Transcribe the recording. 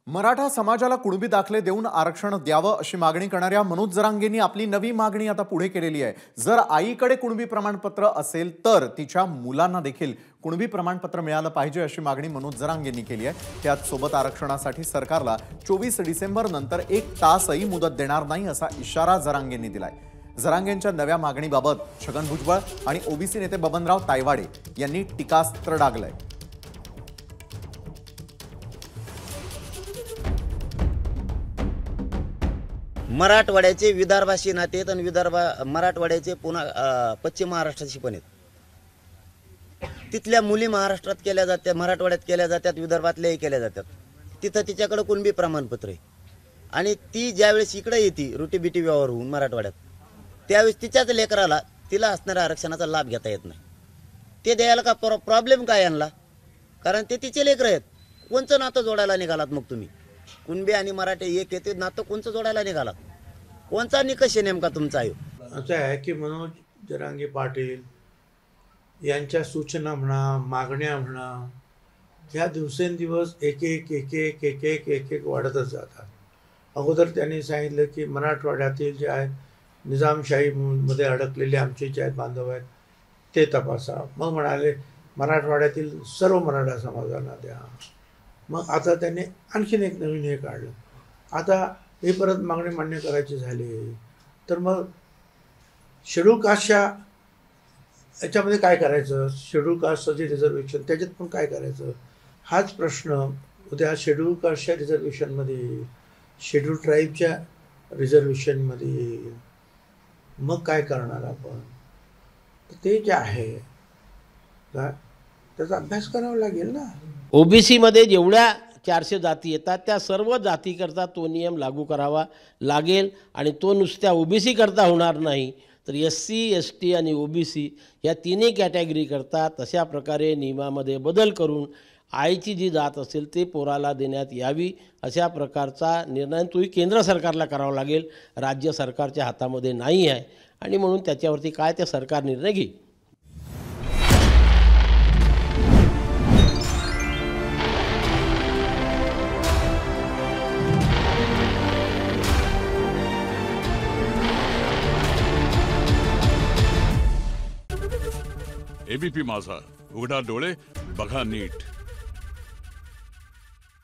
मराठा समाजाला कुणबी दाखले देऊन आरक्षण द्यावं अशी मागणी करणाऱ्या मनोज जरांगेंनी आपली नवी मागणी आता पुढे केलेली आहे। जर आईकडे कुणबी प्रमाणपत्र असेल तर तिच्या मुलांना देखील कुणबी प्रमाणपत्र मिळालं पाहिजे अशी मागणी मनोज जरांगेंनी केली आहे। त्यात सोबत आरक्षणासाठी सरकारला 24 डिसेंबर नंतर 1 तासही मुदत देणार नाही असा इशारा जरांगेंनी दिलाय। जरांगेंच्या नव्या मागणीबाबत छगन भुजबळ आणि ओबीसी नेते बबनराव तायवाडे यांनी टीकास्त्र डागलंय। मराठवाड्याचे विदर्भाशी नाते आहेत आणि मराठवाड्याचे पुन्हा पश्चिम महाराष्ट्राशी पण आहेत। तिथल्या मुली महाराष्ट्रात केल्या जातात, मराठवाड्यात केल्या जातात, विदर्भातल्याही केल्या जातात। तिथं तिच्याकडे कुणबी प्रमाणपत्र आहे आणि ती ज्यावेळेस इकडे येते रोटी बिटी व्यवहार होऊन मराठवाड्यात, त्यावेळेस तिच्याच लेकराला तिला असणाऱ्या आरक्षणाचा लाभ घेता येत नाही। ते द्यायला का प्रॉब्लेम काय आणला? कारण ते तिचे लेकर आहेत। कोणचं नातं जोडायला निघालात मग तुम्ही? कुणबी आणि मराठी एक येते, नातं कोणचं जोडायला निघालात? कोणचा निकष आहे नेमका तुमचा? असं आहे की मनोज जरांगे पाटील यांच्या सूचना म्हणा, मागण्या म्हणा, ह्या दिवसेंदिवस एक एक वाढतच जातात। अगोदर त्यांनी सांगितलं की मराठवाड्यातील जे आहेत निजामशाहीमध्ये अडकलेले आमचे जे आहेत बांधव आहेत ते तपासा। मग म्हणाले मराठवाड्यातील सर्व मराठा समाजाला द्या। मग आता त्यांनी आणखीन एक नवीन हे काढलं। आता हे परत मागणी मान्य करायची झाली तर मग शेड्यूल कास्टच्या याच्यामध्ये काय करायचं? शेड्यूल कास्टचं जे रिझर्वेशन त्याच्यात पण काय करायचं? हाच प्रश्न उद्या शेड्यूल कास्टच्या रिझर्वेशनमध्ये, शेड्यूल ट्राईबच्या रिझर्वेशनमध्ये मग काय करणार आपण? ते जे आहे त्याचा अभ्यास करावा लागेल ना। ओबीसी मध्ये जेवढ्या 400 जाती येतात त्या सर्व जातीकरता तो नियम लागू करावा लागेल आणि तो नुसत्या ओबीसी करता होणार नाही तर SC, ST आणि ओबीसी या तिन्ही कॅटेगरी करता तशा प्रकारे नियमामध्ये बदल करून आईची जी जात असेल ते पोराला देण्यात यावी अशा प्रकारचा निर्णय तोही केंद्र सरकारला करावा लागेल। राज्य सरकारच्या हातामध्ये नाही आहे आणि म्हणून त्याच्यावरती काय ते सरकार निर्णय घेईल। एबीपी माझा, उघडा डोळे बघा नीट।